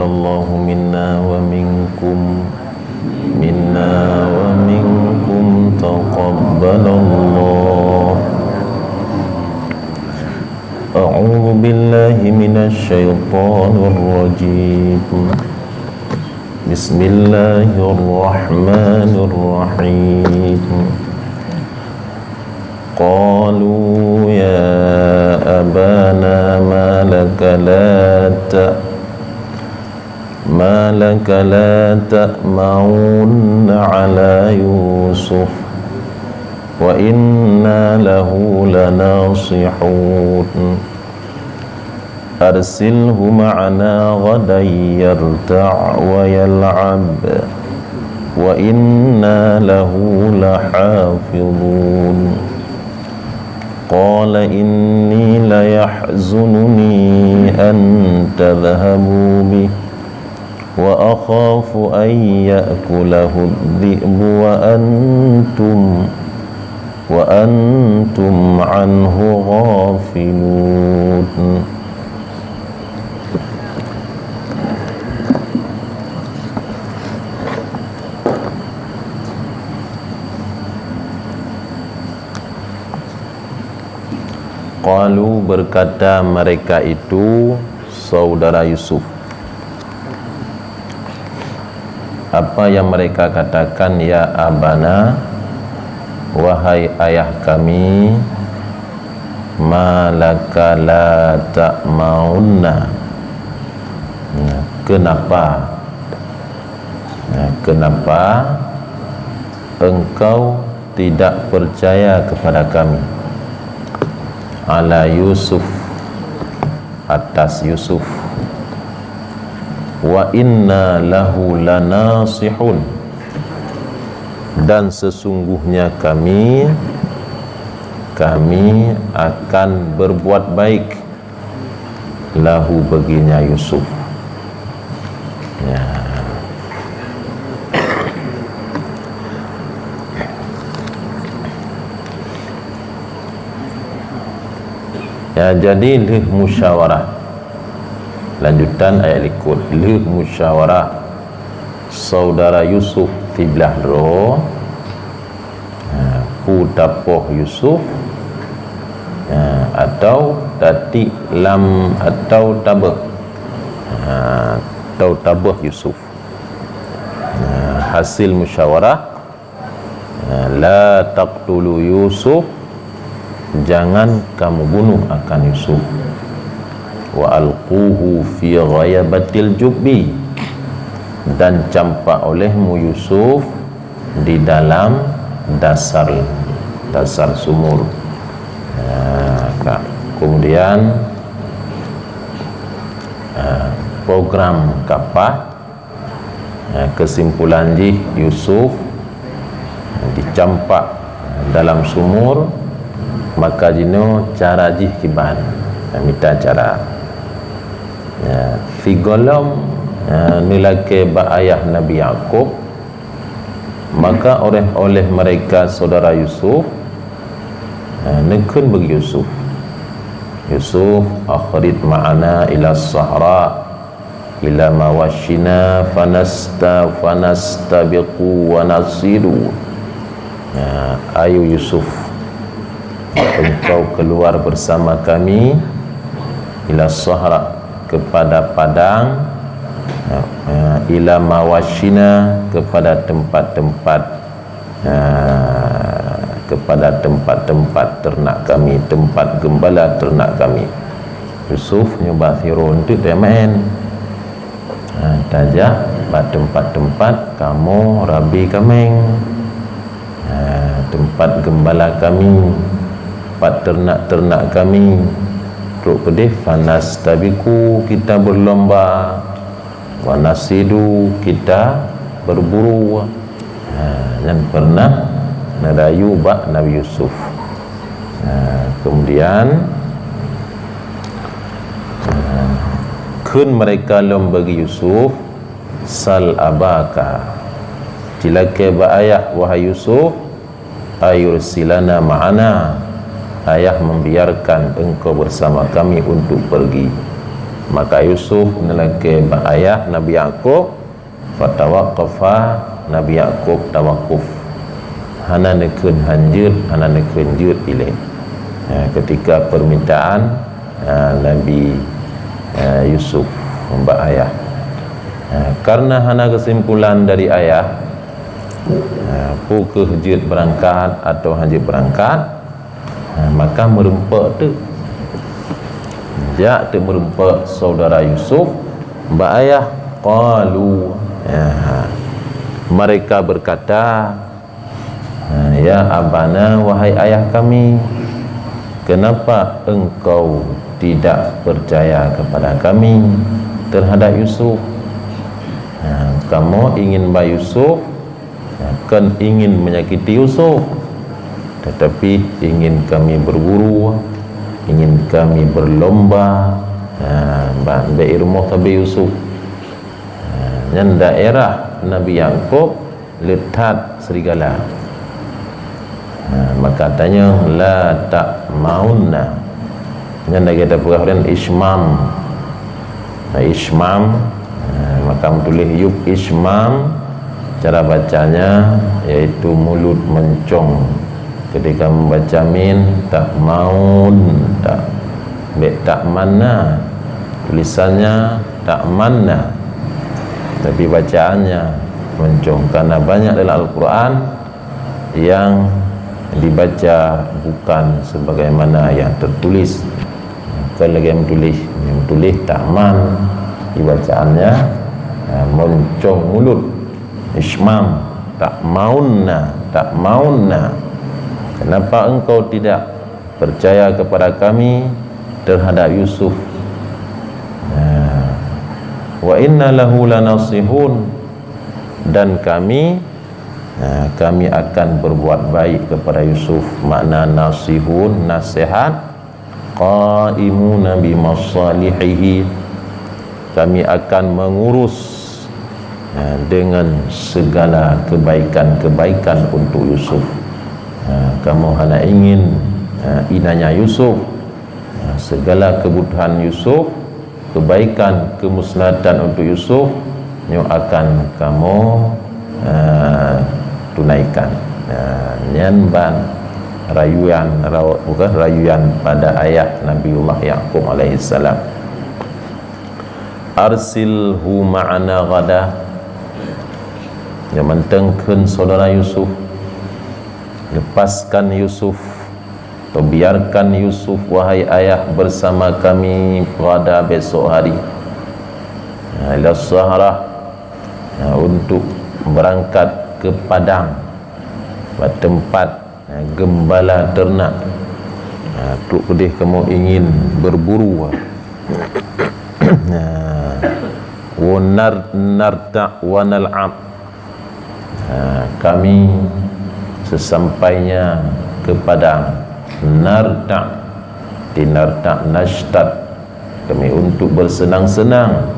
taqabbalallahu minna wa minkum taqabbalallah. A'udzu billahi minasy syaithanir rajim. Bismillahirrahmanirrahim. Qalu ya abana ma laka la ta'ma'unna ala Yusuf wa inna lahu lanasihun arsilhu ma'ana ghadan yarta' wa yal'ab wa inna lahu lahafizun. Qala inni la yahzununi an tadhhabu bih wa akhafu an ya'kulahu adh-dhi'bu wa antum anhu ghafilun. Qalu, berkata mereka itu, saudara Yusuf. Apa yang mereka katakan? Ya abana, wahai ayah kami, malaka la ta'maunna. Kenapa engkau tidak percaya kepada kami? Ala Yusuf, atas Yusuf. Wa inna lahu lanasihun, dan sesungguhnya kami akan berbuat baik lahu, baginya Yusuf. Jadi lih musyawarah, lanjutan ayat ikut, lih musyawarah saudara Yusuf tiblah ro putapoh Yusuf atau tati lam atau tabah Yusuf. Hasil musyawarah, la taqtulu Yusuf, jangan kamu bunuh akan Yusuf. Wa alquhu fi ghayabatil jubbi, dan campak olehmu Yusuf di dalam dasar sumur. Kemudian program kapah, kesimpulan jih Yusuf dicampak dalam sumur, maka jino cara jih kiban minta cara figolom nilake ba ayah Nabi Yaqub, maka oleh mereka saudara Yusuf nekun bagi Yusuf akhrid ma'ana ila sahra ila mawashina fanastabiqu wa nasidu. Ayo Yusuf, engkau keluar bersama kami ila sahra, kepada padang, ila mawashina, kepada tempat ternak kami, tempat gembala ternak kami. Yusuf nyoba thirun tu dia main tajak ba tempat-tempat kamu rabi kameng, tempat gembala kami, tempat ternak kami. Teruk pedih, fanas tabiku, kita berlomba, wanasidu, kita berburu. Dan pernah nadayu bak Nabi Yusuf. Kemudian kun mereka lom bagi Yusuf, sal abaka, tilaka ba ayah wahai Yusuf, ayursilana ma'ana, ayah membiarkan engkau bersama kami untuk pergi. Maka Yusuf nelake ayah Nabi Yaqub, fatawaqqafa, Nabi Yaqub tawakuf, hana nekeun hanjeut, hana nekeun jeut ilih. Ketika permintaan Nabi Yusuf mbak ayah, karena hana kesimpulan dari ayah, pukul jeut berangkat atau hanjeut berangkat, maka merempak tu jak tu merempak saudara Yusuf mbak ayah, qalu, mereka berkata, ya abana, wahai ayah kami, kenapa engkau tidak percaya kepada kami terhadap Yusuf? Kamu ingin Mbak Yusuf, kan ingin menyakiti Yusuf, tetapi ingin kami berburu, ingin kami berlomba, Mbak Irmoh tabi Yusuf. Yang daerah Nabi Yaqub letak serigala. Maka katanya la tak maunna. Yang kita perhatikan ismam. Ismam, maka tulis yub ismam, cara bacanya yaitu mulut mencong. Ketika membaca min, tak maun, tak mana, tulisannya tak mana, tapi bacaannya mencong. Karena banyak dalam Al-Quran yang dibaca bukan sebagaimana yang tertulis. Kalau lagi yang tulis tak man, dibacaannya mencong mulut, ismam, tak maunna, tak maunna. Kenapa engkau tidak percaya kepada kami terhadap Yusuf? Wa inna lahu lanasihun, dan kami akan berbuat baik kepada Yusuf. Makna nasihun, nasihat, qaimuna bimasalihihi, kami akan mengurus dengan segala kebaikan-kebaikan untuk Yusuf. Kamu hanya ingin inanya Yusuf, segala kebutuhan Yusuf, kebaikan, kemusnahatan untuk Yusuf, yang akan kamu tunaikan. Nyanban rayuan, bukan rayuan pada ayat Nabiullah Yaqub alaihissalam. Arsilhu ma'ana ghadah, yang mentengkeun saudara Yusuf, lepaskan Yusuf atau biarkan Yusuf wahai ayah bersama kami pada besok hari, ila Sahrah, untuk berangkat ke padang, tempat gembala ternak. Tuk pedih kamu ingin berburu. Narta' wa nal'ab, kami sesampainya ke padang, narta' di narta' nashtad, kami untuk bersenang-senang,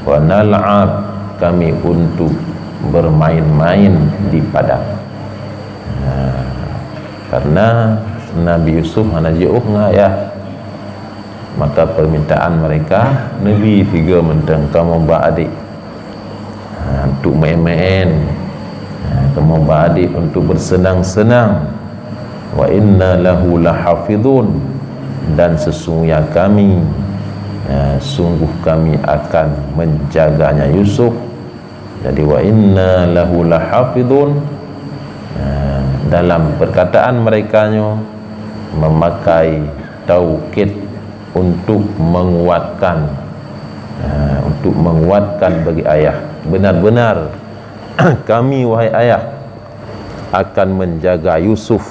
wa nal'ab, kami untuk bermain-main di padang. Karena Nabi Yusuf hanya jauh ngayah, maka permintaan mereka Nabi tiga mentang kamu beradik untuk main-main, kamu beradik untuk bersenang-senang. Wa inna lahu lahafidhun, dan sesungguhnya kami, sungguh kami akan menjaganya Yusuf. Jadi wa inna lahu lahafidhun, dalam perkataan mereka memakai taukid untuk menguatkan, bagi ayah, benar-benar kami wahai ayah akan menjaga Yusuf,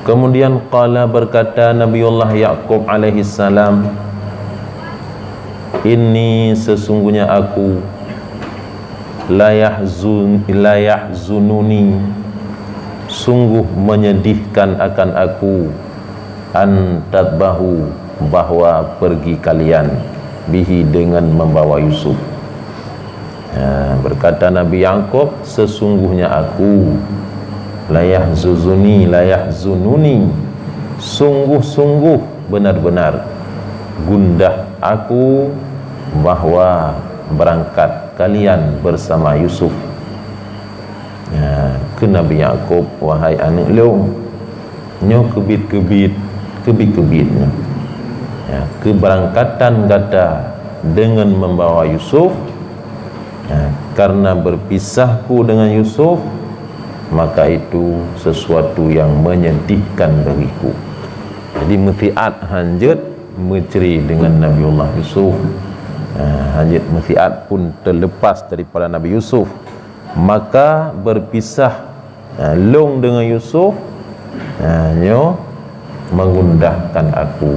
Kemudian qala, berkata Nabiullah Yaqub alaihi salam, inni, sesungguhnya aku, la yahzununi, sungguh menyedihkan akan aku, an tadbahu, bahwa pergi kalian, bihi, dengan membawa Yusuf. Berkata Nabi Yaqub, sesungguhnya aku, la yahzununi, sungguh-sungguh benar-benar gundah aku bahawa berangkat kalian bersama Yusuf ke Nabi Yaqub, wahai anak long nyo kebit-kebitnya keberangkatan gata dengan membawa Yusuf, karena berpisahku dengan Yusuf maka itu sesuatu yang menyedihkan bagiku. Jadi Muthiat hanjut menceri dengan Nabiullah Yusuf. Hanjut Muthiat pun terlepas daripada Nabi Yusuf, maka berpisah long dengan Yusuf, nyo mengundahkan aku.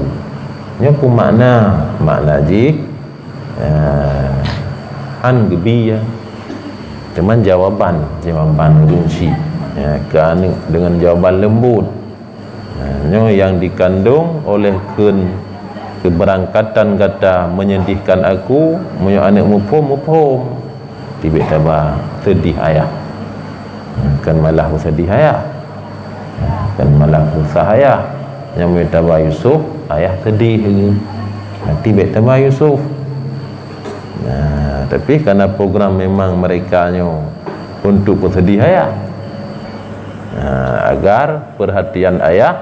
Nyo pun makna jik han gebi ya. Cuman jawaban kunci dengan jawaban lembut yang dikandung oleh keberangkatan kata menyedihkan aku, munyo anak mupom tiba-tiba sedih ayah, kan malah sedih ayah, kan malah susah ayah yang tiba Yusuf ayah sedih tiba-tiba Yusuf. Tapi karena program memang mereka untuk bersedih ayah, agar perhatian ayah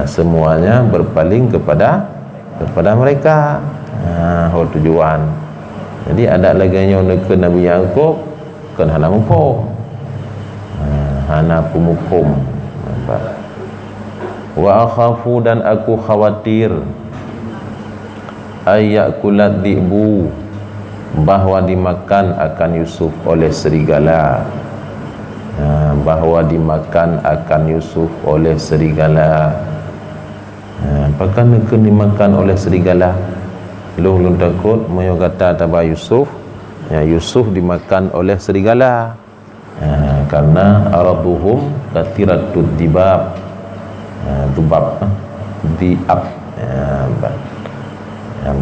semuanya berpaling kepada mereka. Tujuan. Jadi ada lagi ke Nabi Yaqub kan hana mupom, hana pumukom. Wa akhafu, dan aku khawatir ayakulat dibu, bahwa dimakan akan Yusuf oleh serigala. Bahwa dimakan akan Yusuf oleh serigala. Apakah nak dimakan oleh serigala? Long takut moyo kata taba Yusuf, Yusuf dimakan oleh serigala. Karena araduhum kathiratud dibab, dubab diab,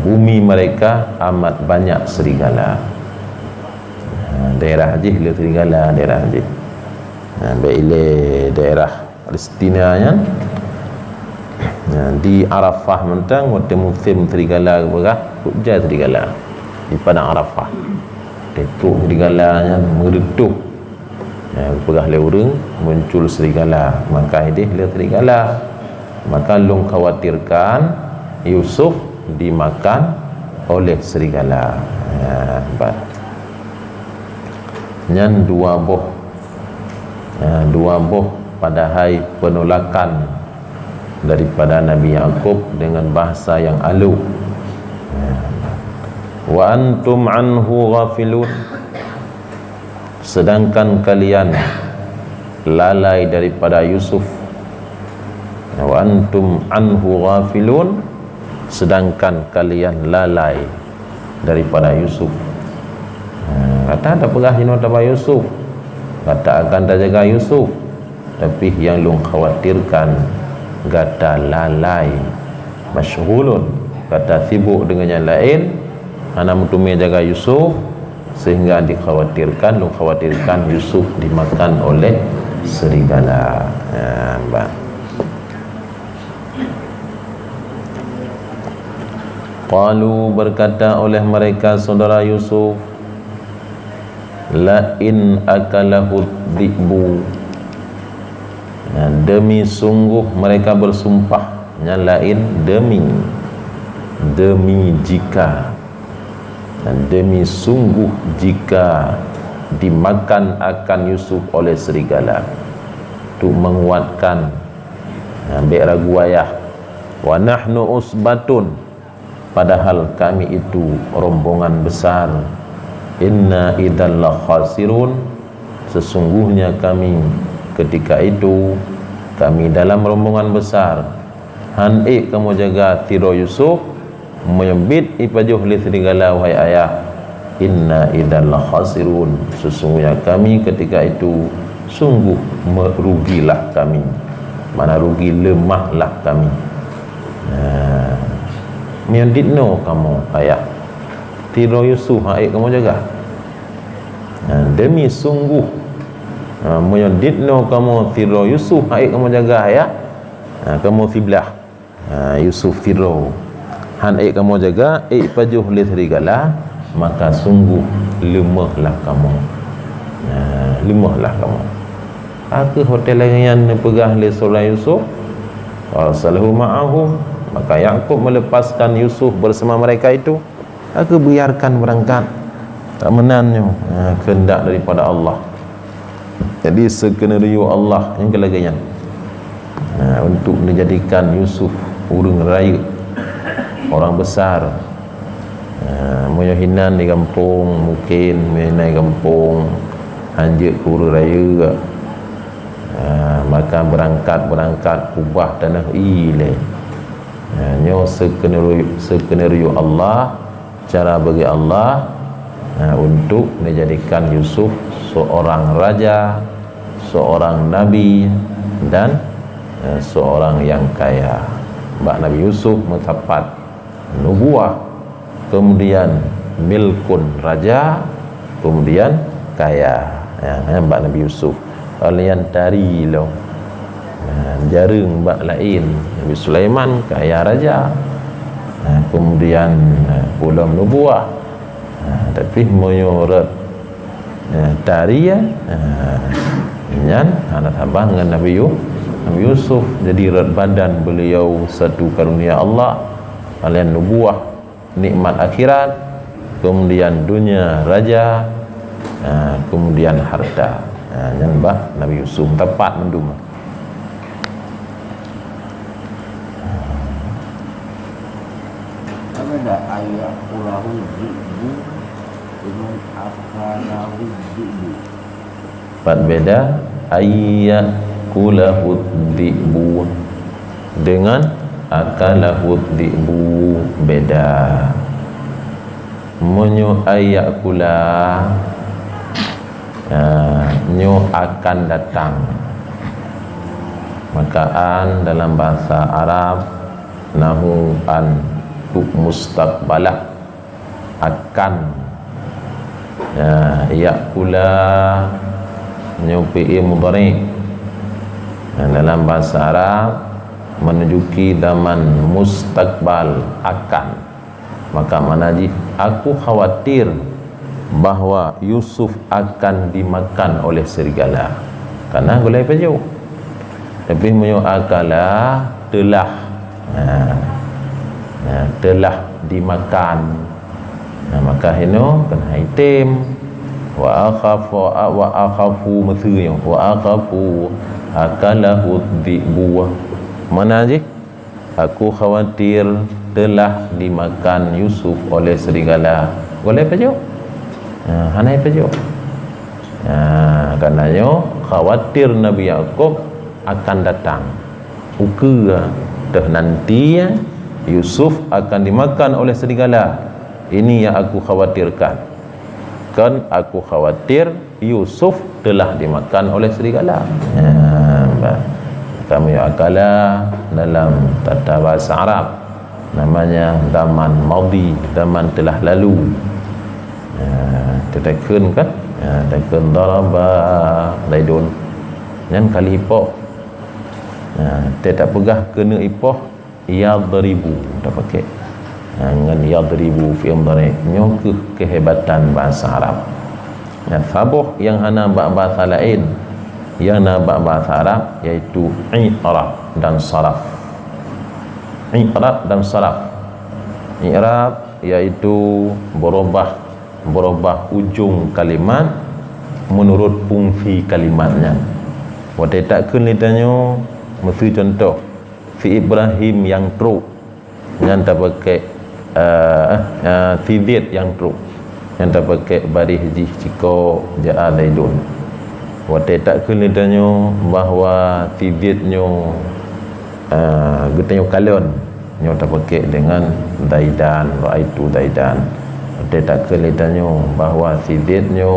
bumi mereka amat banyak serigala. Daerah haji le serigala, daerah haji baile daerah Palestina nya di Arafah mentang waktu musim serigala berah hujan serigala di padang Arafah tetuk serigalanya meredup berah le urang muncul serigala, maka idih le serigala, maka long khawatirkan Yusuf dimakan oleh serigala. Nyan dua boh padahai penolakan daripada Nabi Yaqub dengan bahasa yang alu. Wa antum anhu ghafilun, sedangkan kalian lalai daripada Yusuf. Wa antum anhu ghafilun, sedangkan kalian lalai daripada Yusuf. Kata tak pernah hina tabah Yusuf, kata akan tak jaga Yusuf, tapi yang lu khawatirkan kata lalai, masyghulun, kata sibuk dengan yang lain, anak mutumnya jaga Yusuf, sehingga dikhawatirkan, lu khawatirkan Yusuf dimakan oleh serigala. Qalu, berkata oleh mereka saudara Yusuf, la in akalahu dhi'bu, demi sungguh mereka bersumpah, lain demi jika, demi sungguh jika dimakan akan Yusuf oleh serigala, untuk menguatkan ambil ragu ayah. Wa nahnu usbatun, padahal kami itu rombongan besar. Inna idzal la khasirun, sesungguhnya kami ketika itu kami dalam rombongan besar. Hanik kamu jaga tiro Yusuf, menyebit ipajuh li serigala wahai ayah. Inna idzal la khasirun, sesungguhnya kami ketika itu sungguh merugilah kami, mana rugi, lemahlah kami. Mianditno kamu ayah tiro Yusuf, haik kamu jaga. Demi sungguh menyeditno kamu tiro Yusuf, haik kamu jaga ayah. kamu fiblah Yusuf tiro han kamu jaga pajuh le serigala, maka sungguh lemahlah kamu. Lemahlah kamu. Aku hotel yang pegah le seorang Yusuf, arsalahu ma'ahum, maka Yakub melepaskan Yusuf bersama mereka itu. Aku biarkan berangkat, tak menannya kehendak daripada Allah. Jadi skenario Allah yang kelagayan untuk menjadikan Yusuf urang raya, orang besar, moyohinan di kampung, mungkin menai kampung anjek ke urang raya, maka berangkat ubah tanah ile. Nyo skenario Allah, cara bagi Allah untuk menjadikan Yusuf seorang raja, seorang nabi, dan seorang yang kaya. Mbak Nabi Yusuf mendapat nubuah, kemudian milkun raja, kemudian kaya. Mbak Nabi Yusuf kalian tari lo jarang mbak lain. Nabi Sulaiman kaya raja, kemudian ulam nubuah, tapi menyorot tarian nyan anak abang dengan Nabi Yusuf. Jadi rat badan beliau satu karunia Allah, kalian nubuah, nikmat akhirat, kemudian dunia raja, kemudian harta. Nyan bah Nabi Yusuf tepat mendum. Ada ayat ulahu jibu dengan akalahu jibu. Empat beda ayat kulahud dibu dengan akalahud dibu beda. Menyo ayat kula nyo akan datang, maka an dalam bahasa Arab nahu an mustaqbalah akan, yakula nyo fi'il mudhari dalam bahasa Arab menunjuki zaman mustaqbal akan. Maka manaji aku khawatir bahwa Yusuf akan dimakan oleh serigala, karena gulai paju. Tapi menyo akala telah telah dimakan. Maka hino kan haitim wa akhafu mathuyo wa akhafu akalahu dhibu. Mana je aku khawatir telah dimakan Yusuf oleh serigala. Gulai paju hanai paju. Karenanya khawatir Nabi Yakub akan datang ukur dah nanti Yusuf akan dimakan oleh serigala. Ini yang aku khawatirkan. Kan aku khawatir Yusuf telah dimakan oleh serigala. Kami akala dalam tata bahasa Arab namanya zaman madhi, zaman telah lalu. Tetekun kan, tetekun daraba daidun nyan kali ipoh. Tak pegah kena ipoh yadribu, tak pakai dengan yadribu fi amdari nyo kehebatan bahasa Arab. Sabuh yang hana bahasa lain, yang na bahasa Arab iaitu i'rab dan saraf. I'rab dan saraf. I'rab iaitu berubah ujung kalimat menurut fungsi kalimatnya. Waktu tak kun ditanya mesti contoh fi Ibrahim yang truk yang tak pakai tidit yang truk yang tak pakai barih jih ciko ja'a daidun. Waktu tak kun ditanya bahawa tiditnya getanyo kalon nyo tak pakai dengan daidan, raaitu daidan. Dia tak kelitanya bahawa tiditnya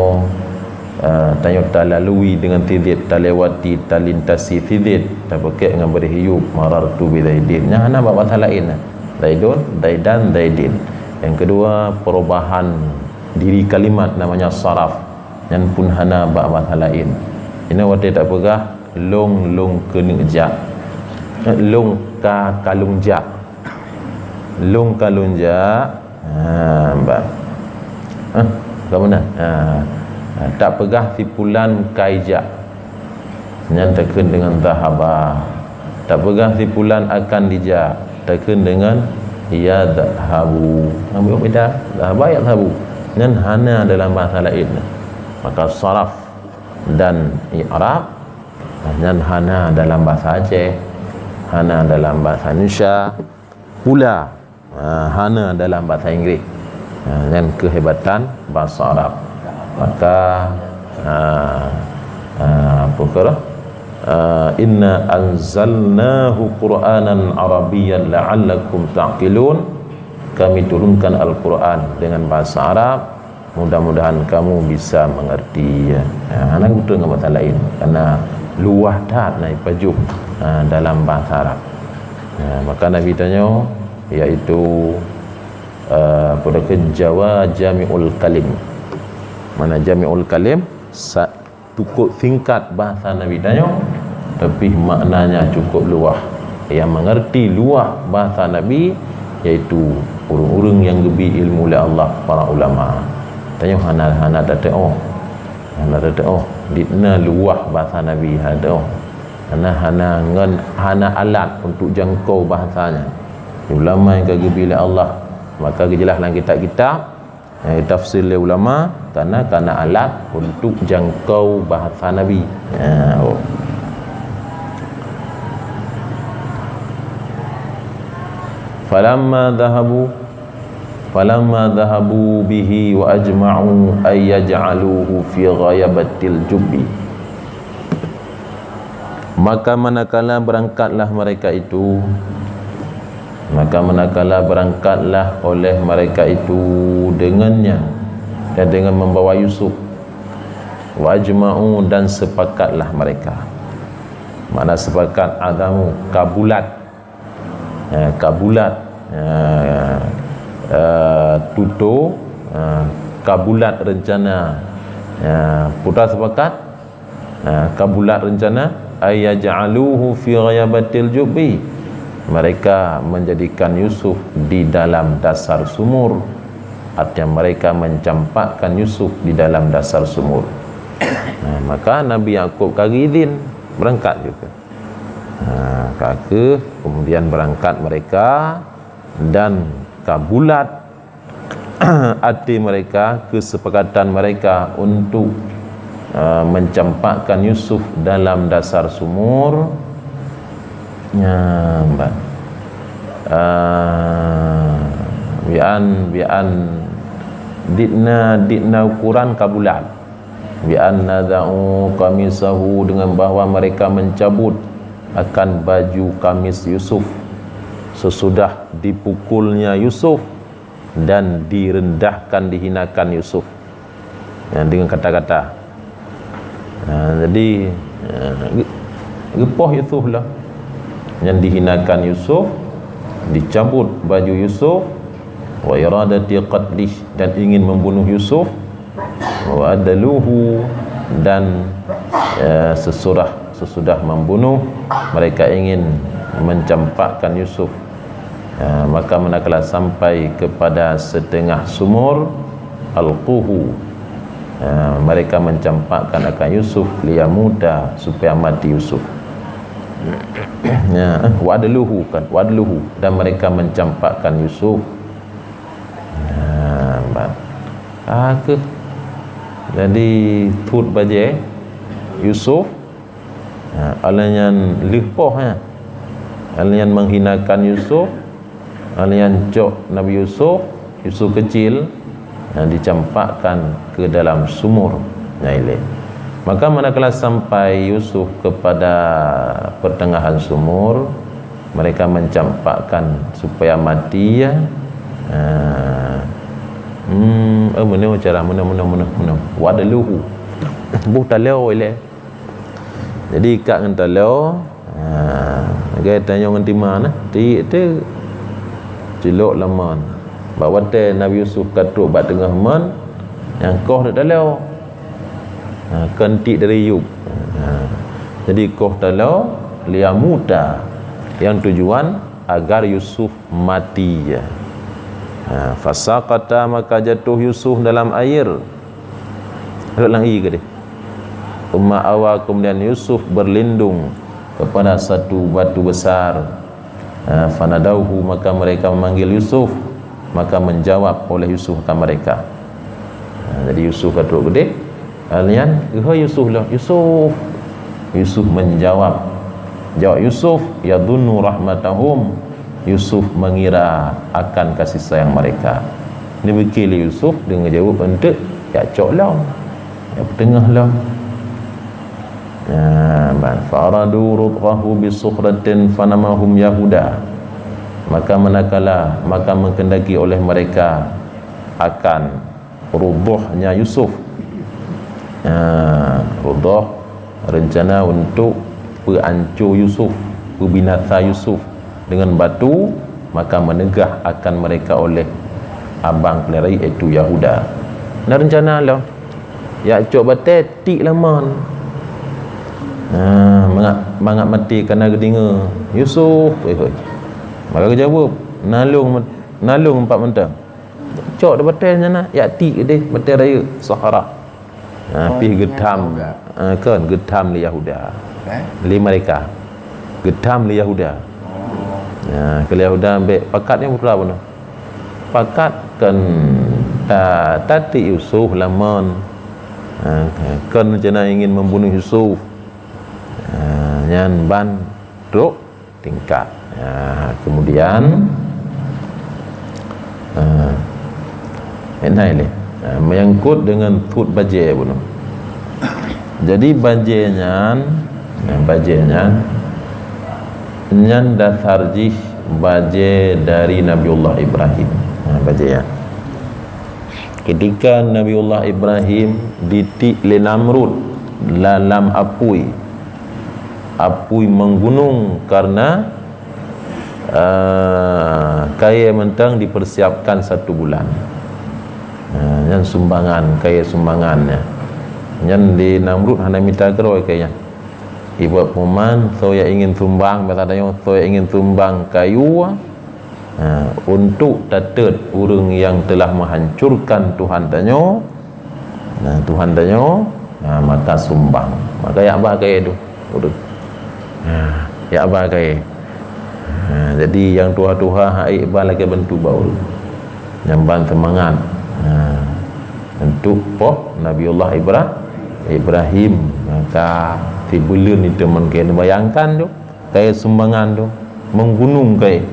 tanya tak lalui dengan tidit, tak lewati, tak lintasi tidit, tak pakai dengan berhiup marartu bidaidin. Yang mana bahasa lain daidun, daidan, daidin. Yang kedua perubahan diri kalimat namanya saraf, yang pun hana bahasa lain. Ini waktu tak pegah long kena jak lung ka kalungjak. Lung kalungjak mbak ke mana? Tak pegah tipulan kaijak nyatakan dengan zahaba. Tak pegah tipulan akan dijak takkan dengan ya zahabu. Apa beda? Zahaba ya zahabu. Dan hana dalam bahasa lain. Maka saraf dan i'rab dan hana dalam bahasa Aceh, hana dalam bahasa Indonesia, pula hana dalam bahasa Inggeris. Dan kehebatan bahasa Arab. Maka apa kata? Inna anzalnahu Qur'anan Arabiyyan la'allakum ta'qilun. Kami turunkan Al-Quran dengan bahasa Arab, mudah-mudahan kamu bisa mengerti. Anak betul dengan bahasa lain karena luah dah naik pajuk dalam bahasa Arab. Maka Nabi tanya, iaitu pada Jawa Jami'ul Kalim. Mana Jami'ul Kalim cukup singkat bahasa Nabi tanya, tapi maknanya cukup luah. Yang mengerti luah bahasa Nabi iaitu orang-orang yang lebih ilmu oleh Allah, para ulama. Tanya hana datang dina luah bahasa Nabi ada. Hana alat untuk jangkau bahasanya. Ulama yang kagak oleh Allah, maka jelas dalam kitab-kitab tafsir oleh ulama karena alat untuk jangkau bahasa Nabi. Falamma dhahabu bihi wa ajma'u ay yaj'aluhu fi ghayabatil jubbi. Maka manakala berangkatlah oleh mereka itu dengannya dan dengan membawa Yusuf. Wa ajma'u, dan sepakatlah mereka. Mana sepakat? Adamu kabulat tutur kabulat rencana. Putra sepakat kabulat rencana ayaj'aluhu fi ghayabatil jubbi. Mereka menjadikan Yusuf di dalam dasar sumur. Artinya mereka mencampakkan Yusuf di dalam dasar sumur. Maka Nabi Yaqub kari izin berangkat juga. Kemudian berangkat mereka dan kabulat hati mereka, kesepakatan mereka untuk mencampakkan Yusuf dalam dasar sumur. Bi'an didna ukuran kabulat. Bi'an nada'u kamisahu, dengan bahawa mereka mencabut akan baju kamis Yusuf sesudah dipukulnya Yusuf dan direndahkan, dihinakan Yusuf dengan kata-kata. Jadi gepoh Yusuf lah yang dihinakan Yusuf, dicabut baju Yusuf, wa iradati qatlih, dan ingin membunuh Yusuf, wa adaluhu, dan sesudah membunuh mereka ingin mencampakkan Yusuf. Maka manakala sampai kepada setengah sumur, alquhu, mereka mencampakkan akan Yusuf liyamuta, supaya mati Yusuf. Wadluhu, dan mereka mencampakkan Yusuf. Jadi tut baje Yusuf alayan lipoh, alayan menghinakan Yusuf, alayan cok Nabi Yusuf kecil dicampakkan ke dalam sumur. Maka manakala sampai Yusuf kepada pertengahan sumur, mereka mencampakkan supaya mati. Mana cara mana wadaluhu buh taleo ile. Jadi kat dengan taleo, gaya tanya dengan timana ti itu celok laman bawa teh Nabi Yusuf katuk bat tengah man yang koh dak taleo, kentik dari yub. Jadi koh taleo liamuta, yang tujuan agar Yusuf mati ya. Fasaqata, maka jatuh Yusuf dalam air. Ada lagi ke dia? Umma awa, kemudian Yusuf berlindung kepada satu batu besar. Fanadauhu, maka mereka memanggil Yusuf, maka menjawab oleh Yusuf akan mereka. Jadi Yusuf kata gede, kalian, Yusuf lah, Yusuf. Yusuf menjawab. Jawab Yusuf, yadhunnu rahmatahum. Yusuf mengira akan kasih sayang mereka. Ini berkili Yusuf dengan jawab untuk ya cok lah, ya tengah lah. Faradu rudhahu bisukhratin fanamahum yahuda, maka manakala maka menghendaki oleh mereka akan rudhahnya Yusuf. Rudhah rencana untuk perancur Yusuf, pembinasa Yusuf dengan batu, maka menegah akan mereka oleh abang pelerai iaitu Yahuda. Dan rencana lah ya cok batai tik laman. Mangat mati kerana gedinga Yusuf. Maka dia jawab, nalung empat mentang. Cok dah batai sana ya tik deh batai raya Sahara. Pi gedam kan gedam li Yahuda. Li mereka. Gedam li Yahuda. Kalau Yahuda ambil pakat yang berapa pun. Pakat kan tati Yusuf laman. Kan rencana ingin membunuh Yusuf. Nyan ban truk tingkat. Kemudian enai le menyangkut dengan tut bajai pun. Jadi bajainya nyan dasarjih bajai dari Nabiullah Ibrahim. Bajai ketika Nabiullah Ibrahim ditik le Namrud dalam apui menggunung karena kaya mentang dipersiapkan 1 bulan. Yang sumbangan, kaya sumbangannya. Yang di Namrud hanya minta keroi kaya. Ibu peman, saya ingin sumbang, katanya saya ingin sumbang kayu untuk tatet orang yang telah menghancurkan Tuhan tanyo. Tuhan tanyo, maka sumbang. Maka ya apa kaya itu? Ya apa kaya? Jadi yang tua-tua hai ibal lagi bentuk baul. Nyamban semangat. Untuk Nabiullah Ibrahim, maka si bulan itu mungkin bayangkan tu kaya sumbangan tu menggunung kaya.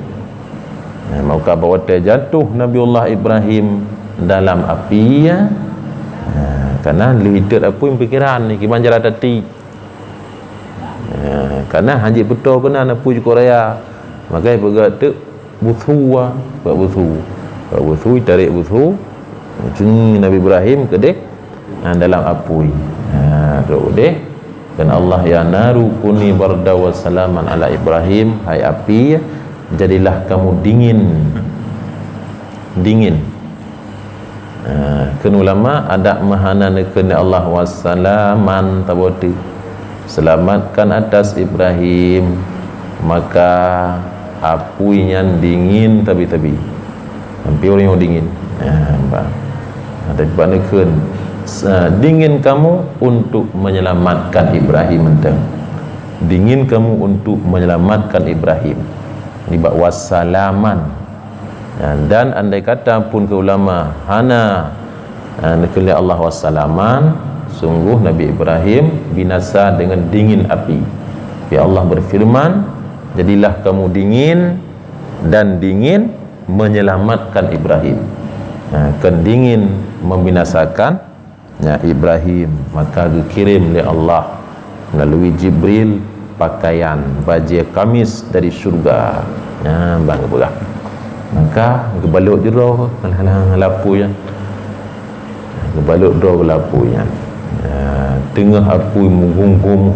Maka bawa terjatuh Nabiullah Ibrahim dalam api ya. Karena lihat apa yang pikiran ni kiban jara tati. Karena haji betul kena napu juga raya. Maka pegat tu buthua, buth tarik buthu. Cungi Nabi Ibrahim ke dek dalam api. Teruk dek. Dan Allah ya naru kuni barda wa salaman ala Ibrahim, hai api jadilah kamu dingin. Kena ulama ada mahana kena Allah wassalaman tabati, selamatkan atas Ibrahim, maka apuinya dingin tabi-tabi hampir orang yang dingin. Ada banakan dingin kamu untuk menyelamatkan Ibrahim mentang. Dingin kamu untuk menyelamatkan Ibrahim. Ini bak wassalaman. Dan andai kata pun ke ulama hana nekali Allah wassalaman, sungguh Nabi Ibrahim binasa dengan dingin api. Ya Allah berfirman, jadilah kamu dingin dan dingin menyelamatkan Ibrahim. Kan dingin membinasakan Ibrahim, maka dikirim oleh Allah melalui Jibril pakaian baju kamis dari syurga. Bangga pula. Maka gebaluk jero lapunya. Gebaluk dro lapunya. Tengah apu menggunggung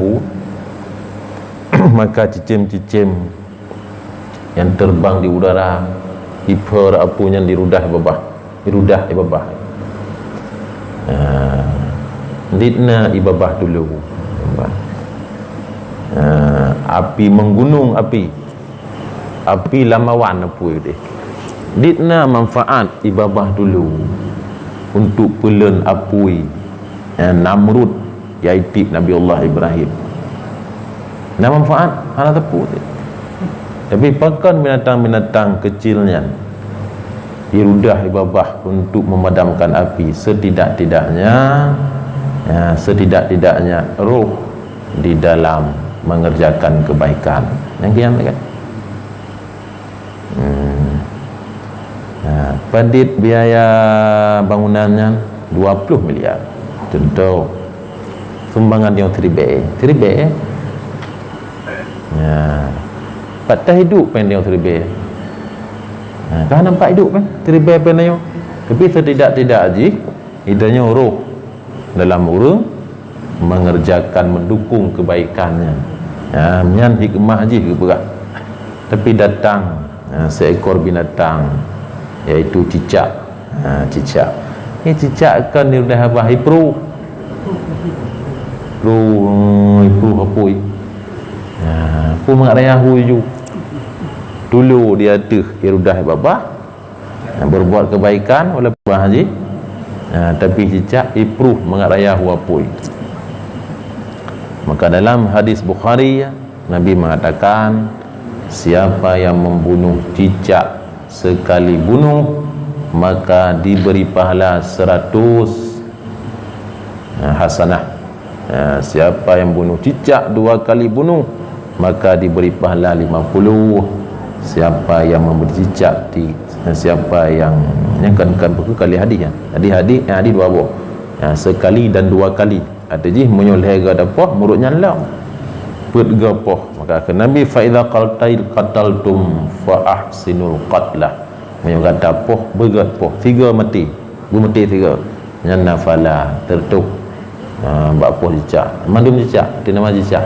maka cicim-cicim yang terbang di udara hiper apunya dirudah ibabah. Lidna ibabah dulu. Api menggunung api. api lamawan apa dia ditna manfaat ibabah dulu untuk pelen apui Namrud iaitu Nabi Allah Ibrahim na manfaat hal tepu dia. Tapi pakan binatang-binatang kecilnya irudah ibabah untuk memadamkan api setidak-tidaknya roh di dalam mengerjakan kebaikan yang kian kan. Padit biaya bangunannya 20 miliar. Contoh sumbangan yang 3B patah hidup pen dia 3B kan nampak hidup kan 3B pen dia tapi setidak-tidak haji idanya roh dalam urang mengerjakan mendukung kebaikannya menyan hikmah haji ke berat. Tapi datang seekor binatang iaitu cicak ini cicak kan dia dah habis ipru hapui pu mengaraya huju dulu dia tuh irudah babah berbuat kebaikan oleh haji tapi cicak ipruh mengaraya huapui. Maka dalam hadis Bukhari Nabi mengatakan siapa yang membunuh cicak sekali bunuh maka diberi pahala 100 hasanah. Siapa yang bunuh cicak 2 kali bunuh maka diberi pahala 50. Siapa yang memberi cicak siapa yang kan kali hadis hadis 2 buah sekali dan 2 kali artinya menyoleh gadapah murutnya lah put gapah. Maka Nabi fa idza qataltum fa ahsinul qatlah menyokata poh begat poh 3 mati 3 nyana fala tertuk bak poh cicak mandum cicak di nama cicak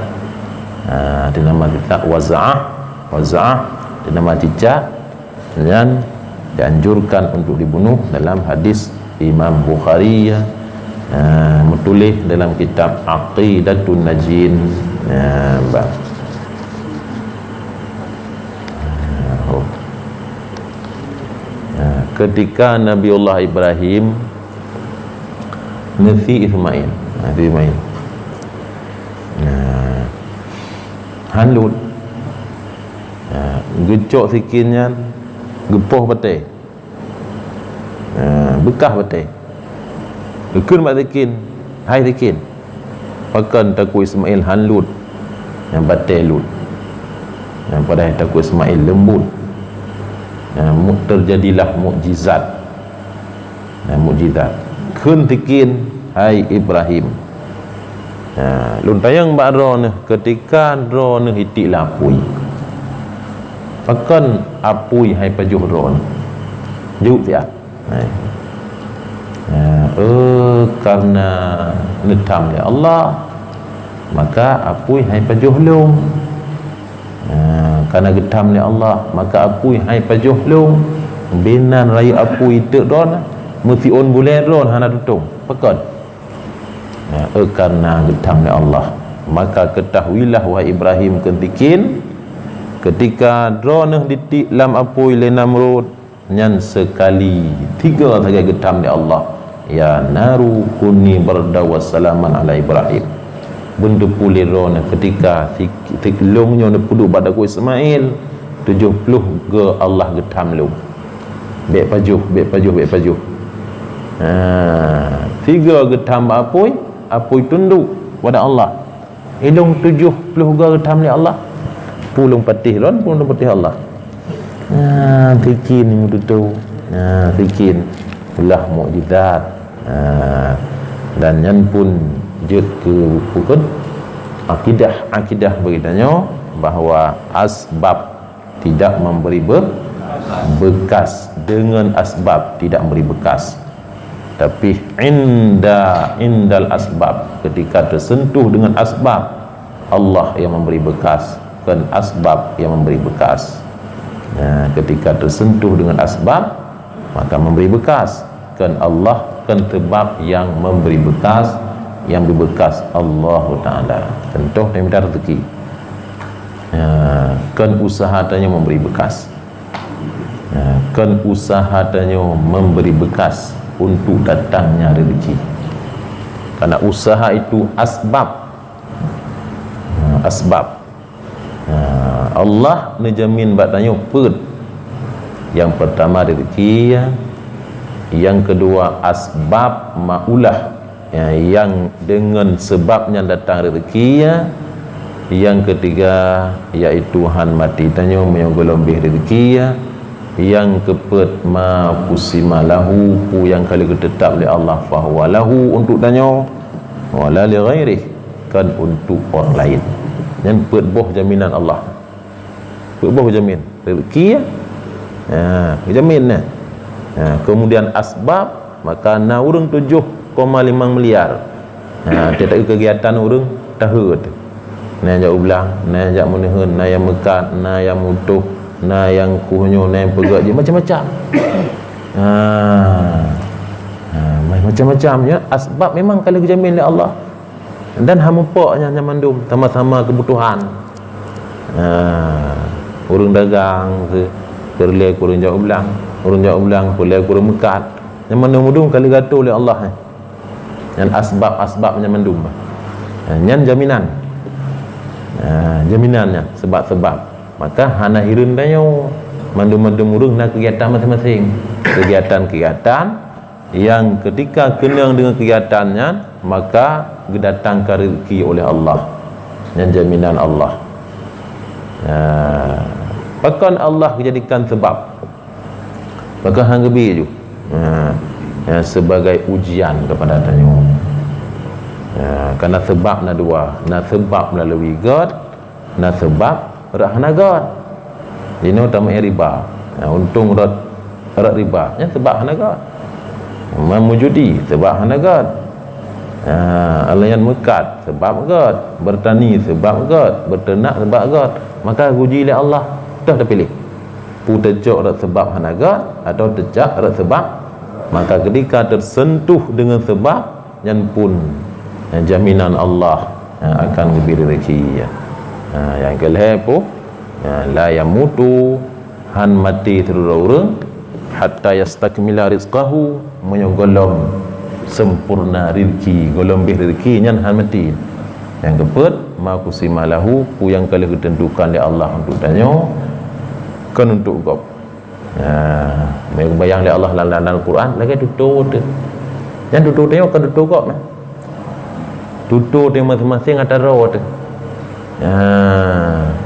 di nama cicak waza'ah di nama cicak dan dianjurkan untuk dibunuh dalam hadis Imam Bukhari menulis dalam kitab Aqidatun Najin ketika Nabiullah Ibrahim Nabi Ismail halut gecok sikinnya gepoh betai bekah betai lekun mak sikin hai sikin pakan taku Ismail halut yang batai lut yang pada taku Ismail lembut terjadilah mukjizat kun sikin hai Ibrahim luntayang bak drone ketika drone hitik lapui pakan apui hai pajuh drone juk dia karena netam ya Allah maka apui hai pajuh long karena getam ni Allah maka apui hai pajuh long binan raya apui tek drone mesti on bulan drone hana tutung pakan karena getam ni Allah maka ketahuilah wahai Ibrahim kentikin ketika drone ditik lam apui le Namrud nyan sekali 3 saja getam ni Allah ya naru kuni barda wassalaman ala Ibrahim benda pulih drone ketika tiklongnya ne puduk pada ku Ismail 70 ke Allah getam lu bek pajuh 3 getam apui tunduk pada Allah ilung 70 ke getam ni Allah pulung patih ron pulung patih Allah tikin ni tu tikin ulah mukjizat dan yang pun jut ke pukul akidah beritanya bahawa asbab tidak memberi bekas dengan asbab tidak memberi bekas tapi indal asbab ketika tersentuh dengan asbab Allah yang memberi bekas kan asbab yang memberi bekas ketika tersentuh dengan asbab maka memberi bekas kan Allah kan sebab yang memberi bekas yang berbekas Allah Ta'ala contoh dia minta rezeki Kan usaha tanya memberi bekas, kan usaha tanya memberi bekas untuk datangnya rezeki. Karena usaha itu asbab, asbab. Allah menjamin batanya pet. Yang pertama rezeki, yang kedua asbab maulah, yang dengan sebabnya datang rezeki. Yang ketiga iaitu han mati tanya menyogol lebih rezeki. Yang keempat ma kusima lahu, yang kali ketetap oleh Allah fahuwa lahu untuk tanya wala li ghairih, kan untuk orang lain. Yang keempat boh jaminan Allah, boh jamin rezeki jamin. Kemudian asbab, maka na urang 7,5 miliar. Tiada kegiatan urang tahu tu. Na jak ulang, na jak munihun, na yang mekat, na yang mutuh, na yang kuhnyo, na yang pegak je macam-macam. Macam-macam ya. Asbab memang kalau dijamin oleh Allah. Dan hamupaknya nyamandum sama-sama kebutuhan. Urang dagang ke perlai kurang jauh ulang, urang jauh ulang perlai kurang mekat. Nyamandum kalau gatul oleh Allah. Dan asbab-asbab nyamandum. Nyan jaminan. Jaminannya sebab-sebab. Maka hana hirun dayo mandum-mandum urang nak kegiatan masing-masing. Kegiatan-kegiatan yang ketika kenang dengan kegiatannya, maka didatangkan rezeki oleh Allah. Yang jaminan Allah. Bahkan Allah jadikan sebab. Bahkan hang gebi ju. Sebagai ujian kepada tanyo. Karena sebab na dua, na sebab melalui God, na sebab rahana God. Dino utama riba. Untung rat riba, ya sebab hana God. Memujudi sebab hana God. Alayan mekat sebab God, bertani sebab God, berternak sebab God. Maka uji oleh Allah, dah terpilih. Pu terjok rat sebab hana God atau terjak rat sebab, maka ketika tersentuh dengan sebab, yang pun jaminan Allah akan diberi rezeki. Yang kelihatan la yamutu, han mati terus hatta yastakmila rizqahu, menyogolom sempurna rezeki, golom lebih rezeki nyan han mati. Yang keempat ma kusima lahu, yang kali ditentukan oleh Allah untuk tanya kan untuk gop. Bayang oleh Allah dalam Al-Quran lagi tutur tu. Yang tutur tengok kan tutur gop. Tutur dia masing-masing antara tu.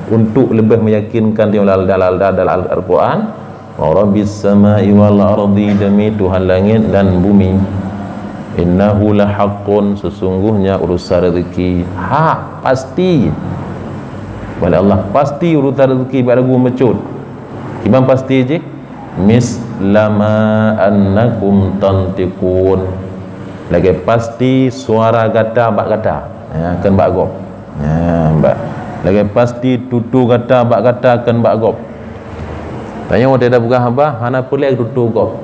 Untuk lebih meyakinkan dia dalam Al-Quran, wa rabbis samai wal ardi, demi Tuhan langit dan bumi, innahu lahaqqun, sesungguhnya urusan rezeki hak pasti. Pada Allah pasti urusan rezeki pada gua mecut. Gimana pasti je? Mislama annakum tantiqun, lagi pasti suara kata bak kata kan bak gop. Lagi pasti tutu kata bak kata kan bak gop. Tanya orang tidak bukan hamba hana pelak tutu gop.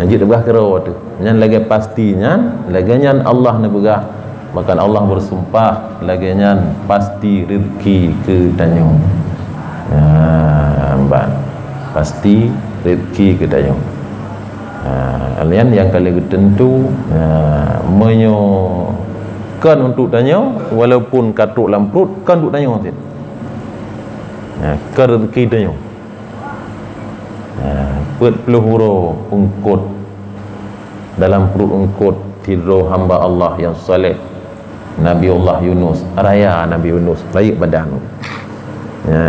Jadi begah kira tu. Nyan lagi pastinya lagi nyan Allah na begah. Maka Allah bersumpah lagi nyan pasti rezeki ke tanya. Pasti rezeki ke tanya. Alian yang kali tentu menyokan untuk tanya, walaupun katuk dalam perut kan untuk tanya nanti. Kan rezeki tanya. Pelihara ungkut dalam perut ungkut tidur hamba Allah yang saleh, Nabiullah Yunus, raya Nabi Yunus, baik badan.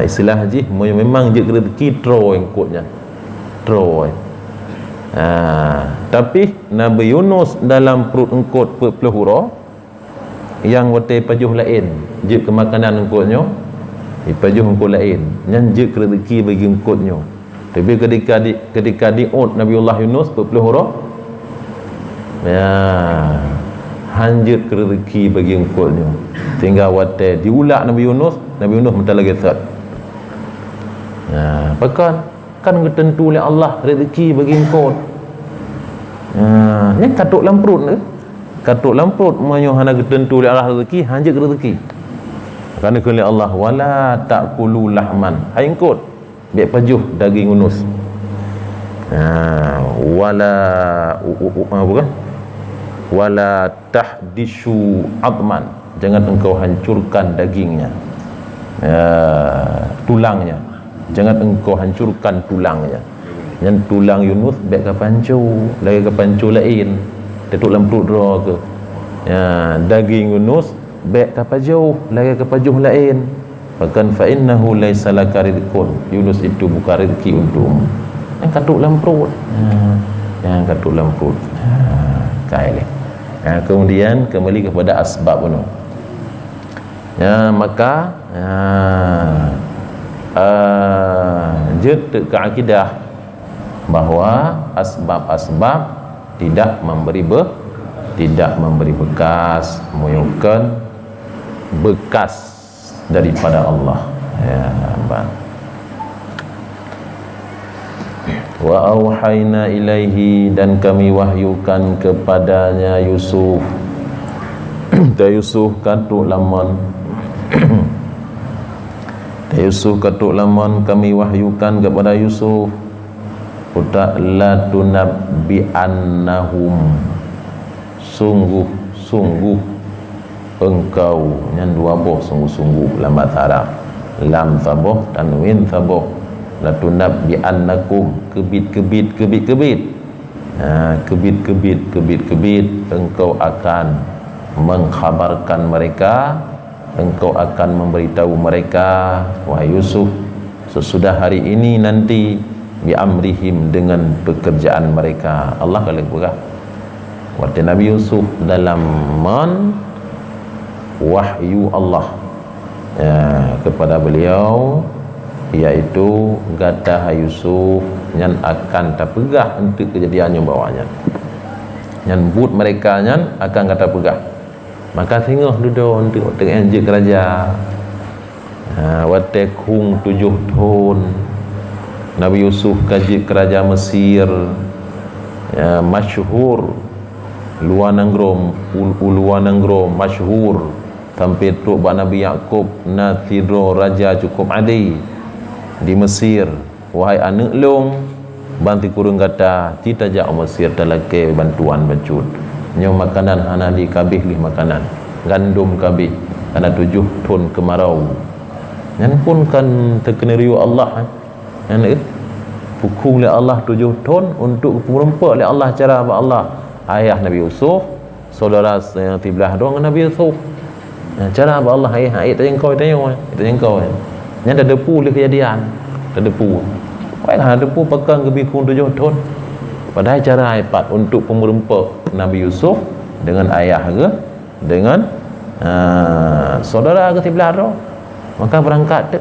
Istilah haji memang je rezeki tro ungkutnya. Tro. Tapi Nabi Yunus dalam perut ungkut pelihara yang wate pajuh lain, je ke makanan ungkutnya, pajuh ungkut lain, yang je rezeki bagi ungkutnya. Tapi ketika diut Nabiullah Yunus pelihara, hanjut ke rezeki bagi ungkutnya. Tinggal wate diulak Nabi Yunus minta lagi set. Bahkan kan ketentu oleh Allah rezeki bagi ungkut. Ni katuk dalam perut ni. Katuk dalam perut menyohana ketentu oleh Allah rezeki, hanjut ke rezeki. Kerana kulit Allah wala ta'kulu lahman. Hai engkut biak pajuh daging unus. Wala apa kan? Wala tahdishu adman. Jangan engkau hancurkan dagingnya. Tulangnya. Jangan engkau hancurkan tulangnya. Yang tulang Yunus baik ke pancu, lagi ke pancu lain. Tetuk dalam perut roh ke. Daging Yunus baik ke pajuh, lagi ke pajuh lain. Bahkan fa innahu laisa laka rizqun. Yunus itu bukan rezeki untukmu. Yang katuk dalam perut. Yang katuk dalam perut. Kail. Kemudian kembali kepada asbab itu. Maka jid ke akidah bahawa asbab-asbab tidak memberi bekas, menyukan bekas daripada Allah. Wa auhayna ilaihi, dan kami wahyukan kepadanya Yusuf. Yusuf katuk laman Yusuf katuk laman kami wahyukan kepada Yusuf, utak la tunabbi annahum, sungguh engkau, yang dua boh sungguh-sungguh lambat harap, lam saboh tanwin saboh, la tunabbi annakum, kebit engkau akan mengkhabarkan mereka, engkau akan memberitahu mereka, wahai Yusuf, sesudah hari ini nanti, bi amrihim, dengan pekerjaan mereka. Allah kala berkah waktu Nabi Yusuf dalam wahyu Allah kepada beliau, iaitu gata Yusuf yang akan terpegah untuk kejadian yang bawahnya, yang but mereka yang akan kata pegah. Maka singgah duduk untuk terenjek kerajaan. Watekung 7 tahun Nabi Yusuf kaji kerajaan Mesir, masyhur luananggrom masyhur sampai tu Nabi Yakub Nathiro raja cukup adil di Mesir. Wahai anak long, banti kurung kata cita jak Mesir telake bantuan bancut nyo makanan hana di kabih lih makanan gandum kabih karena 7 ton kemarau. Yang pun kan terkena riu Allah yang pukul oleh Allah 7 ton untuk perempuan oleh Allah. Cara Allah ayah Nabi Yusuf, saudara yang tibelah doang Nabi Yusuf. Cara Allah ayah tengkau yang dah depu oleh kejadian, dah depu. Baiklah depu pegang kebikung 7 ton. Padahal cara ipat untuk pemerempak Nabi Yusuf dengan ayah ke, dengan saudara ke tibelah doang. Maka berangkat dek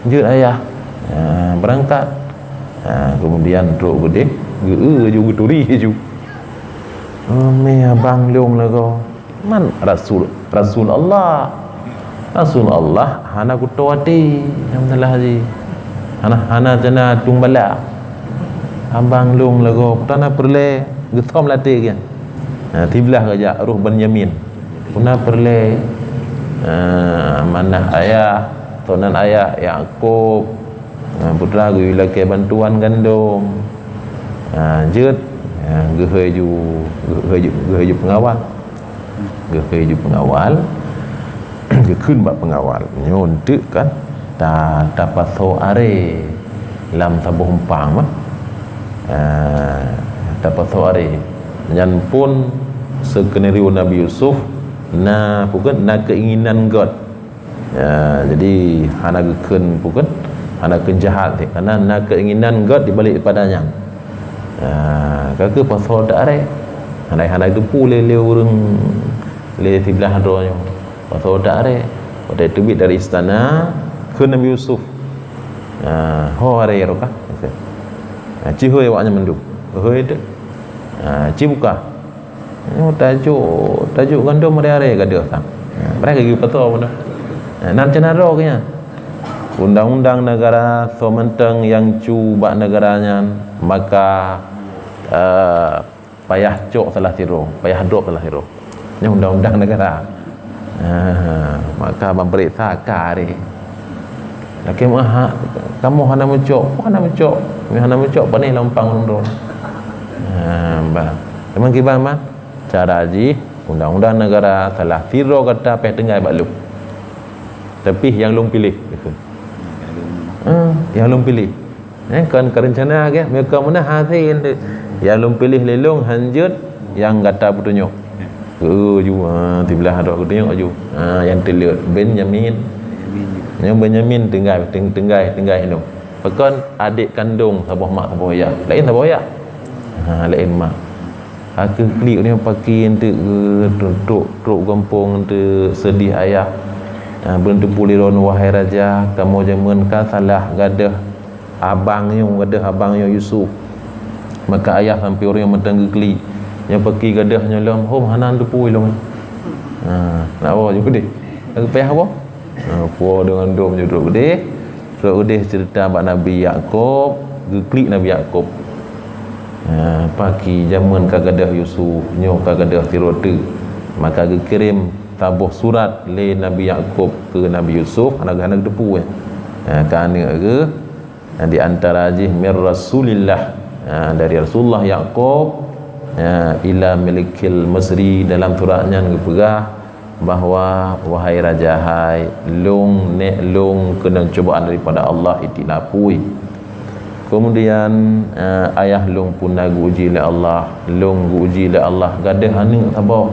jut ayah berangkat, kemudian teruk gede juga turi ju me abang leong lah kau man Rasul Allah hana kutawati alhamdulillah haji hana jana tungbala abang leong lah kau putana perle getom latih kan tibelah kerja ruh Benyamin puna perle manah ayah tonan ayah Yakub putra gue lagi bantuan gandum jut geheju pengawal gekun bak pengawal nyontek kan dapat so are lam sabuh umpang mah dapat so are yang pun skenario Nabi Yusuf bukan keinginan God. Jadi hana gekun bukan hana jahat karena keinginan God dibalik padanya. Kaki pasal dak are hana itu pule urang le tibelah donya pasal dak are pada tebit dari istana ke Nabi Yusuf ho are roka cihoi waknya menduk hoi de cibuka tajuk gandum hari-hari gaduh sang. Mereka pergi betul mana. Nan cenaro kenya. Undang-undang negara sementang yang cuba negaranya, maka payah cok salah siro, payah dok salah siro. Ini undang-undang negara. maka memberi takar dia laki mah kamu hana mencok panih lampang undang bah memang kibah mah cara haji undang-undang negara telah tiro kata peh tengah balu tapi yang long pilih gitu. Yang long pilih kan kerencana ke mereka mana hasil yang long pilih lelong hanjut yang kata putunya ju tibelah ada putunya ju yang terlihat Benyamin tenggai itu pekan adik kandung sabah mak sabah ayah lain sabah ayah lain mak aku klik ni pakai untuk truk kampung untuk sedih ayah berhenti puliron wahai raja kamu jangan salah gadah abangnya Yusuf maka ayah sampai orang yang mentang klik yang pakai gadahnya dalam home hanan tu pui long nak apa juga deh aku payah apa puas dengan dom je truk gede cerita bab Nabi Yaakob klik Nabi Yaakob pagi zaman kagadah Yusuf nyo kagadah tirota maka kirim tabuh surat le Nabi Yaakob ke Nabi Yusuf anak-anak depu kan ke di antara ajih mir Rasulillah dari Rasulullah Yaakob ila milikil Masri dalam suratnya ngepegah bahawa wahai raja hai long kena cubaan daripada Allah itilapui. Kemudian ayah long pun nagu uji oleh Allah, long uji oleh Allah gadah hana tabah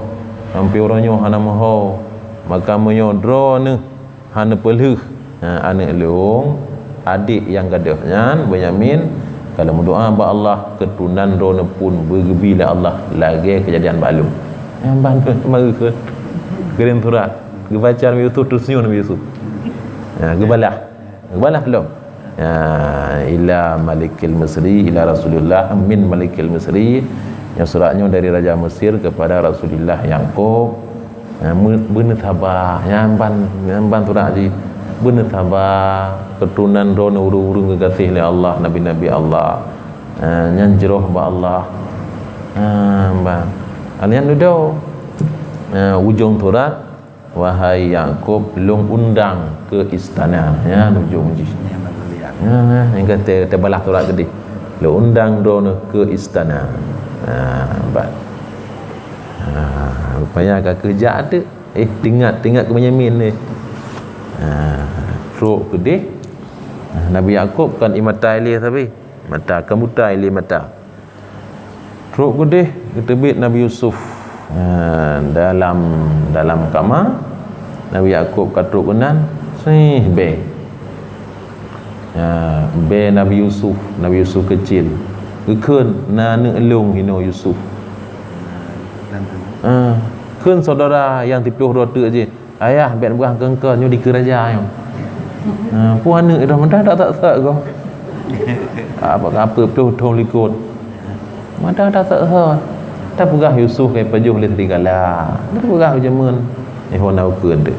hampir orangnya hana maho maka menyodro ne hana pelih anak long adik yang gadahnya Benyamin kalau berdoa ba Allah keturunan rona pun bergebi oleh Allah lagi kejadian balu yang bantu mari ke kirim surat gebaca Nabi Yusuf tersenyum Nabi Yusuf gebalah belum ila malikil Misri ila Rasulullah min malikil Misri yang suratnya dari Raja Mesir kepada Rasulullah Yaakob benar sabar yang ban surat ji benar sabar keturunan rona urung-urung kekasih oleh Allah nabi-nabi Allah nyanjroh ba Allah bang alian duduk ujung surat wahai Yaakob long undang ke istana ujung ji yang kata terbalah surat gede lo undang drone ke istana rupanya agak kerja ada tingkat ke Benyamin ni truk gede Nabi Yaakob kan imata ilih tapi mata kemuta ilih mata truk gede ketebit Nabi Yusuf dalam kamar Nabi Yaakob kat truk kenan be Nabi Yusuf kecil keun nanu elung hino Yusuf keun saudara yang tipuh rota je ayah bet berah kengkau nyu di kerajaan puan ne dah mendah tak kau apa peluh thong likut mendah tak tak pegah Yusuf kai pajuh li serigala tak pegah jaman honau keun tu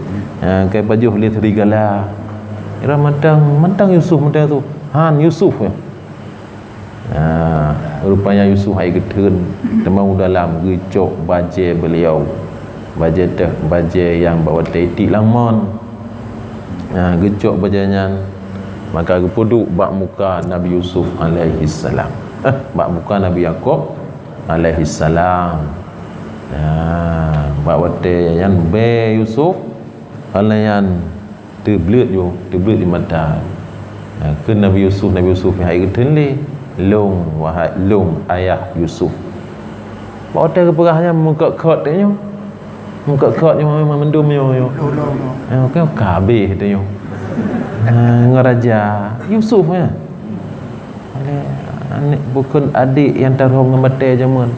kai pajuh li serigala ira mentang Yusuf mentang tu han Yusuf ya rupanya Yusuf hai geteun temau dalam gecok baje beliau baje yang bawa tetik lamon gecok bajanya maka gepuduk bak muka Nabi Yusuf alaihi salam bak muka Nabi Yaakob alaihi salam bak wate yang be Yusuf alayan terbelut di mata ke Nabi Yusuf hai geteun le long ayah Yusuf bak wate keperahnya muka khot dia memang mendum yo kan kabeh tu yo ngaraja Yusuf ya anak bukan adik yang taruh ngamate jaman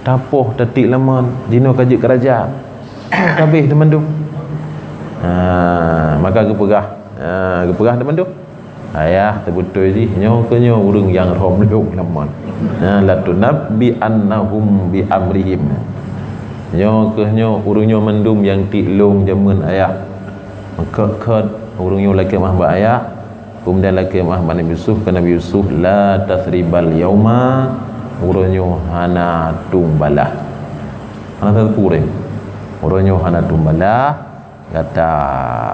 tapoh tetik lamon dino kaji kerajaan kabeh tu mendum maka keperah teman tu ayah terbetul ji nyo urung yang rom luk lamon la tunabbi annahum bi amrihim nyo urungnyo mendum yang tiklong jaman ayah maka urungnyo laki mah ba ayah kemudian laki mah Nabi Yusuf ke Nabi Yusuf la tasribal yauma urungnyo hana tumbalah ana kurang urungnyo hana tumbalah kata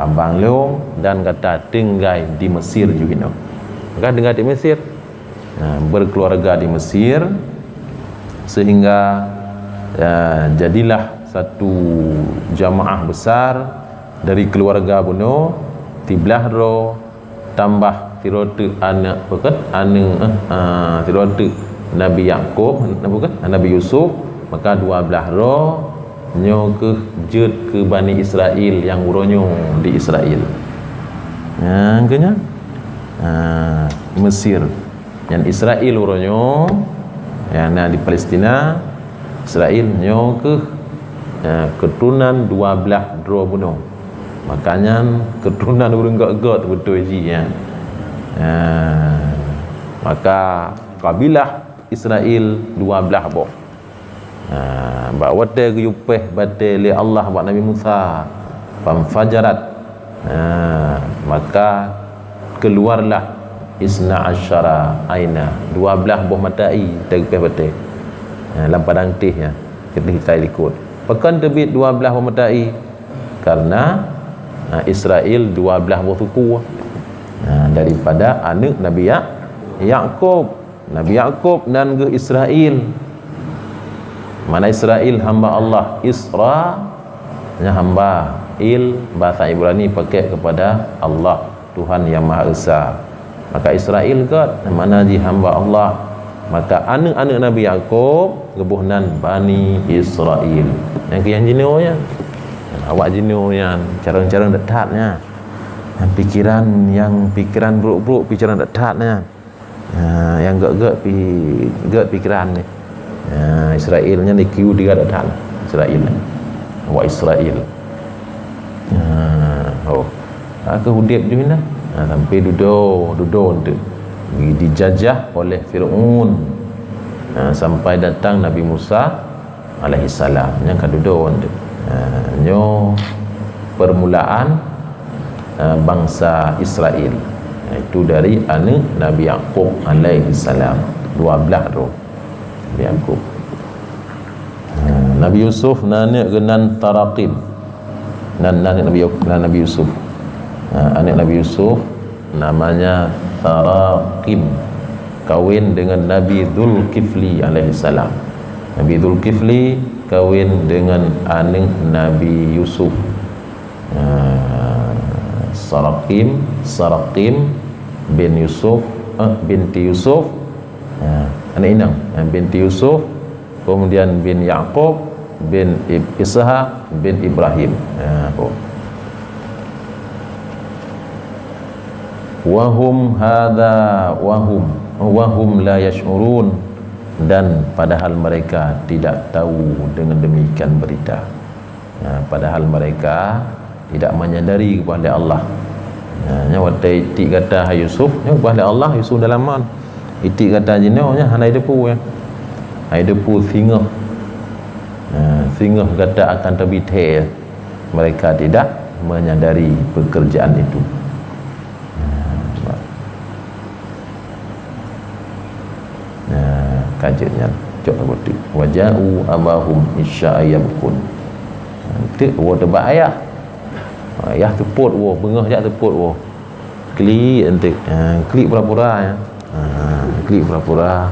abang long dan kata tinggal di Mesir juga. Maka tinggal di Mesir, berkeluarga di Mesir, sehingga jadilah satu jamaah besar dari keluarga buno tiblah ro tambah tirote anak bukan anak tirote Nabi Yaqub bukan Nabi Yusuf, maka 12 ro nyo ke jet ke Bani Israel yang uronyo di Israel. Angkanya Mesir yang Israel uronyo yang di Palestina, Israel nyo ke keturunan 12 dro buno. Makanya keturunan urang gak betul ji ya. Maka kabilah Israel 12 boh. Bahawa dia yupeh batal li Allah buat Nabi Musa famfajarat, maka keluarlah isna asyara aina 12 buah matai terpeh batal dalam padang tih ya kita ikut pekan terbit 12 buah matai karena Israel 12 buah suku daripada anak Nabi Yaqub dan ke Israel. Mana Israel hamba Allah, Isra nya hamba, il bahasa Ibrani pakai kepada Allah Tuhan yang Maha Esa. Maka Israel kat mana di hamba Allah, maka anak-anak Nabi Yaqub gebuhnan Bani Israel. Yang kian jinionya awak jinionya cara-cara detatnya pikiran buruk-buruk pikiran detatnya yang gak pikiran ni. Israelnya ni kiu dia datang Israel wa Israel ke Hudayb tu ni sampai duduk tu dijajah oleh Firaun sampai datang Nabi Musa alaihi salam yang kaduduk tu nyo permulaan bangsa Israel itu dari anak Nabi Yaqub alaihi salam 12 tu Yaqub. Nabi Yusuf nanik genan Taraqib. Nanik Nabi Yusuf. Anak Nabi Yusuf namanya Taraqib. Kawin dengan Nabi Dzulkifli alaihi salam. Nabi Dzulkifli kawin dengan anak Nabi Yusuf. Saraqim bin Yusuf binti Yusuf. Anak inang binti Yusuf, kemudian bin Yaqub bin Ishaq bin Ibrahim. Wahum la yash'urun, dan padahal mereka tidak tahu dengan demikian berita. Padahal mereka tidak menyadari kepada Allah. Nyawa iti kata Yusuf, kepada Allah Yusuf dalam man. Iti kata jenaunya hanai depu ya. Hai depu singa. Singa kata akan terbit. Mereka tidak menyadari pekerjaan itu. Kajiannya cok betul. Waja'u abahum isya'ayabkun. Nanti wo tebak ayah. Ayah teput wo, bengah jak teput wo. Klik ente. Klik pura-pura ya. Klik pura-pura